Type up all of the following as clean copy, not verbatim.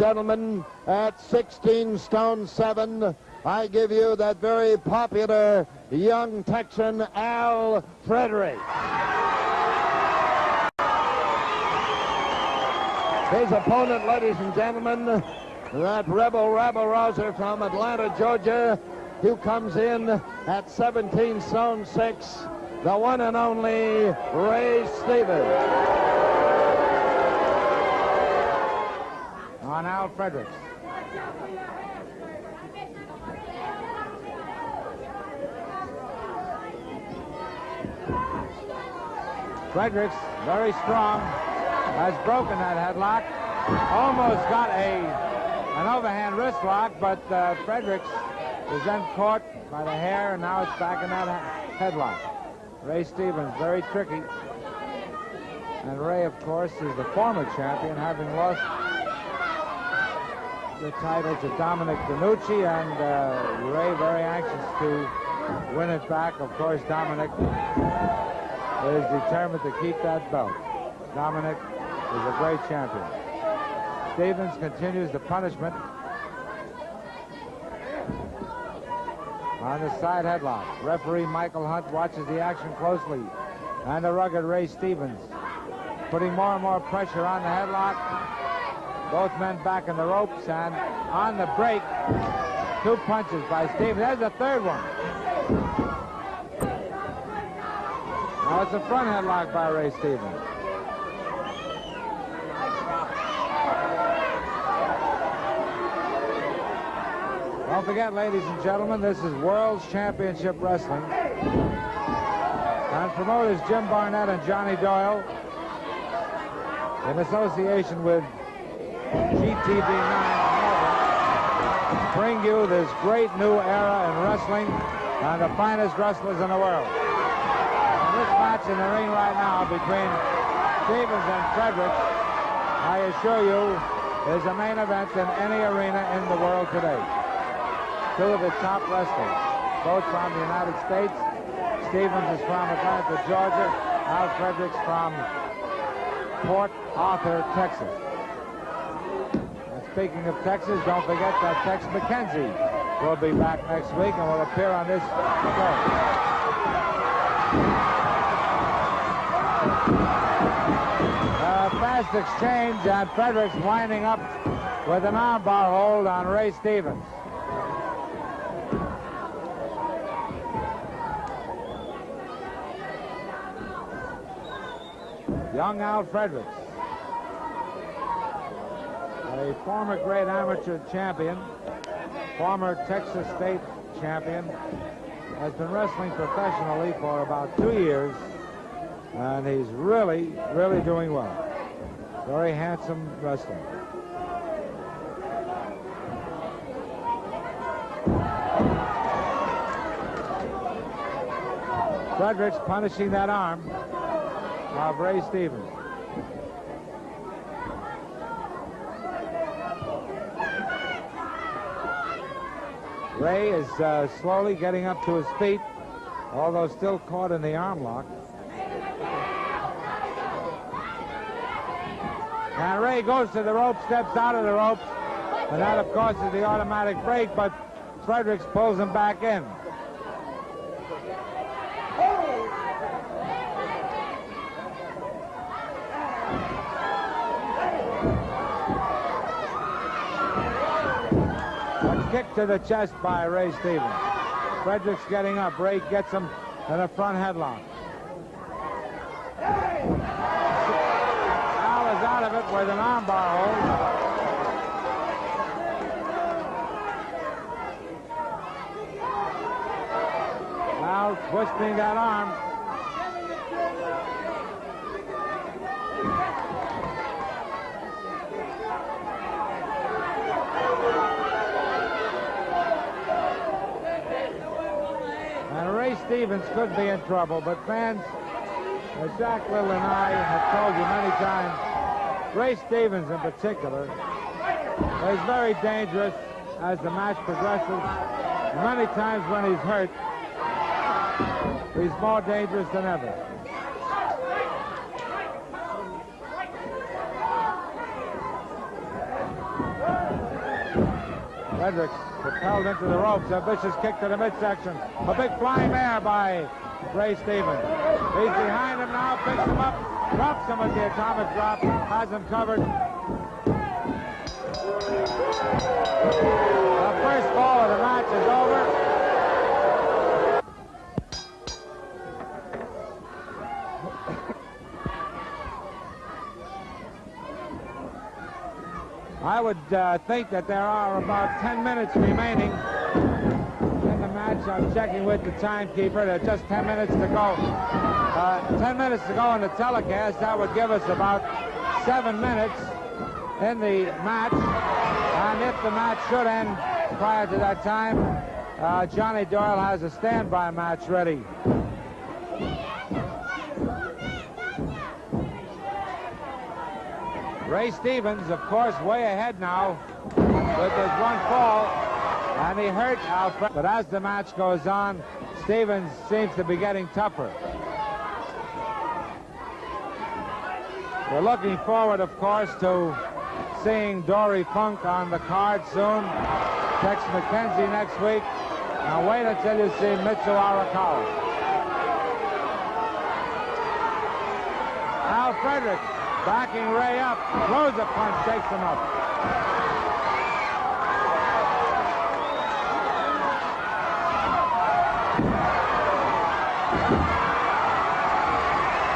gentlemen, at 16 stone 7, I give you that very popular young Texan, Al Frederick. His opponent, ladies and gentlemen, that rebel rabble-rouser from Atlanta, Georgia, who comes in at 17 stone 6, the one and only Ray Stevens. On Al Fredericks. Fredericks, very strong, has broken that headlock. Almost got an overhand wrist lock, but Fredericks was then caught by the hair, and now it's back in that headlock. Ray Stevens, very tricky. And Ray, of course, is the former champion, having lost the title to Dominic DeNucci, and Ray very anxious to win it back. Of course, Dominic is determined to keep that belt. Dominic is a great champion. Stevens continues the punishment on the side headlock. Referee Michael Hunt watches the action closely, and the rugged Ray Stevens putting more and more pressure on the headlock. Both men back in the ropes, and on the break, 2 punches by Stevens. There's the third one. Now it's a front headlock by Ray Stevens. Don't forget, ladies and gentlemen, this is World Championship Wrestling. And promoters Jim Barnett and Johnny Doyle, in association with GTV9 bring you this great new era in wrestling and the finest wrestlers in the world. And this match in the ring right now between Stevens and Fredericks, I assure you, is a main event in any arena in the world today. 2 of the top wrestlers, both from the United States. Stevens is from Atlanta, Georgia. Al Fredericks from Port Arthur, Texas. And speaking of Texas, don't forget that Tex McKenzie will be back next week and will appear on this show. Fast exchange, and Fredericks winding up with an armbar hold on Ray Stevens. Young Al Fredericks, a former great amateur champion, former Texas State champion, has been wrestling professionally for about 2 years, and he's really, really doing well. Very handsome wrestler. Fredericks punishing that arm of Ray Stevens. Ray is slowly getting up to his feet, although still caught in the arm lock. And Ray goes to the rope, steps out of the ropes, and that, of course, is the automatic break, but Fredericks pulls him back in. Kick to the chest by Ray Stevens. Fredericks getting up. Ray gets him in a front headlock. Al is out of it with an armbar hold. Al twisting that arm. Stevens could be in trouble, but fans, as Jack Little and I have told you many times, Ray Stevens in particular is very dangerous as the match progresses. Many times when he's hurt, he's more dangerous than ever. Fredericks propelled into the ropes. A vicious kick to the midsection. A big flying mare by Ray Stevens. He's behind him now, picks him up, drops him with the atomic drop, has him covered. The first ball of the match is over. I would think that there are about 10 minutes remaining in the match. I'm checking with the timekeeper. There's just 10 minutes to go. 10 minutes to go in the telecast. That would give us about 7 minutes in the match. And if the match should end prior to that time, Johnny Doyle has a standby match ready. Ray Stevens, of course, way ahead now with his one fall, and he hurt Alfred. But as the match goes on, Stevens seems to be getting tougher. We're looking forward, of course, to seeing Dory Funk on the card soon. Tex McKenzie next week. Now wait until you see Mitchell Arakawa. Al Fredericks backing Ray up, throws a punch, takes him up.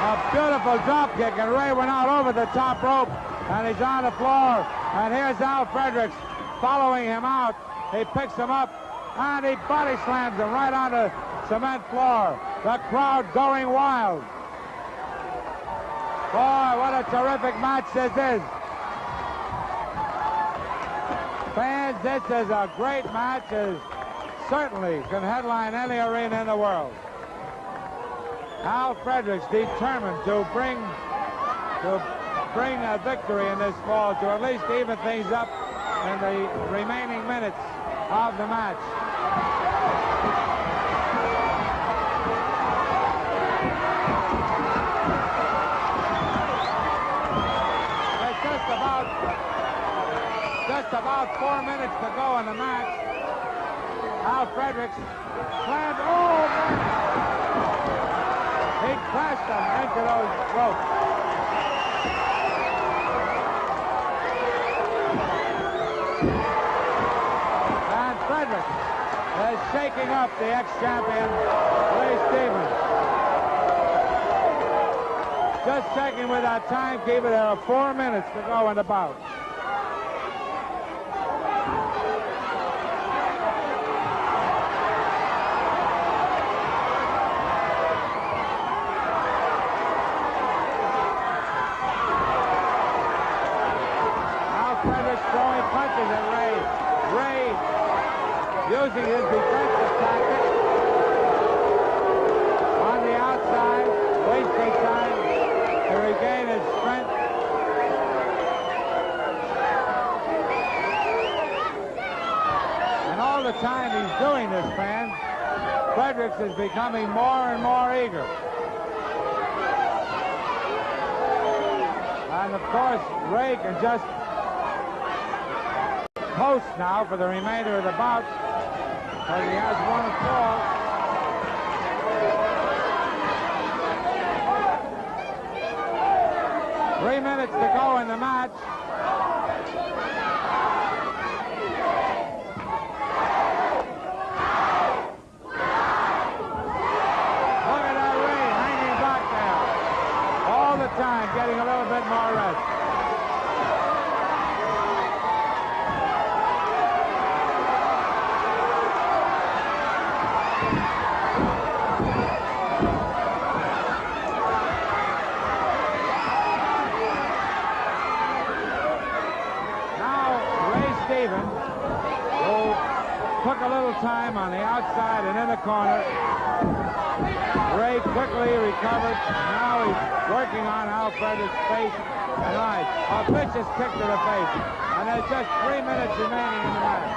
A beautiful drop kick, and Ray went out over the top rope, and he's on the floor. And here's Al Fredericks following him out. He picks him up, and he body slams him right on the cement floor. The crowd going wild. Boy, what a terrific match this is. Fans, this is a great match. It certainly can headline any arena in the world. Al Fredericks determined to bring a victory in this fall, to at least even things up in the remaining minutes of the match. Just about 4 minutes to go in the match. Al Fredericks slammed. Oh, man! He crashed him into those ropes. And Fredericks is shaking up the ex-champion, Ray Stevens. Just checking with our timekeeper, there are 4 minutes to go in the bout. Throwing punches at Ray. Ray using his defensive tactic on the outside, wasting time to regain his strength. And all the time he's doing this, fans, Fredericks is becoming more and more eager. And of course, Ray can just post now for the remainder of the bout, because he has one fall. Three minutes to go in the match. Look at that Ray hanging back there all the time, getting a little bit more rest. Took a little time on the outside and in the corner. Ray quickly recovered. Now he's working on Al Fredericks' face and eyes. A vicious kick to the face. And there's just 3 minutes remaining in the match.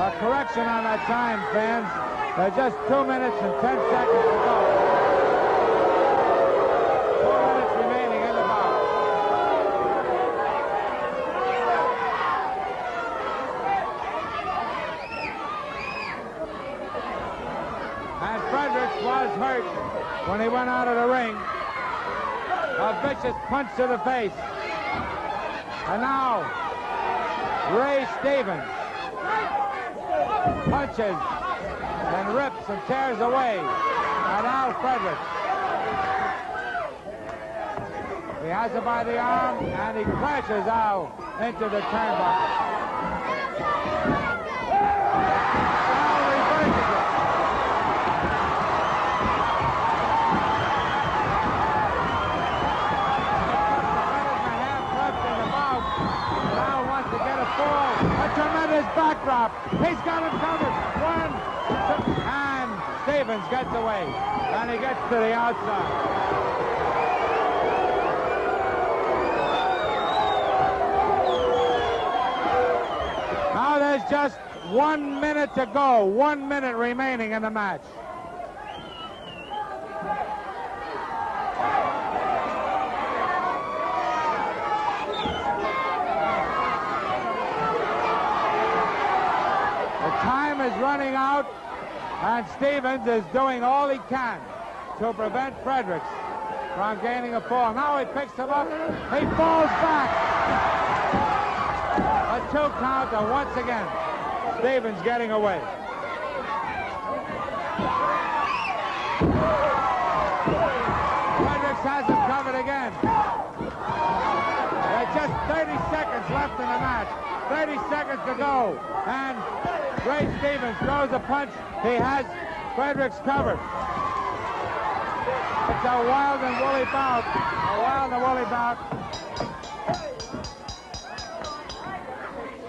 A correction on that time, fans. There's just 2 minutes and 10 seconds to go. 2 minutes remaining in the bout. And Fredericks was hurt when he went out of the ring. A vicious punch to the face. And now, Ray Stevens punches and rips and tears away at Al Fredericks. He has it by the arm, and he crashes Al into the turnbuckle. Al reverses it. Al wants to get a fall. A tremendous backdrop. He's got him covered. One, two, and Stevens gets away. And he gets to the outside. Now there's just 1 minute to go. 1 minute remaining in the match. Time is running out, and Stevens is doing all he can to prevent Fredericks from gaining a fall. Now he picks him up. He falls back. A 2 count, and once again, Stevens getting away. Fredericks has him covered again. There's just 30 seconds left in the match. 30 seconds to go, and Ray Stevens throws a punch. He has Fredericks covered. It's a wild and woolly bout. A wild and woolly bout.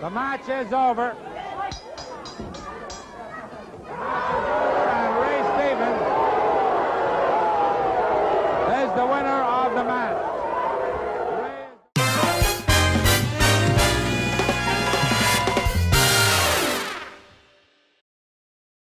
The match is over. The match is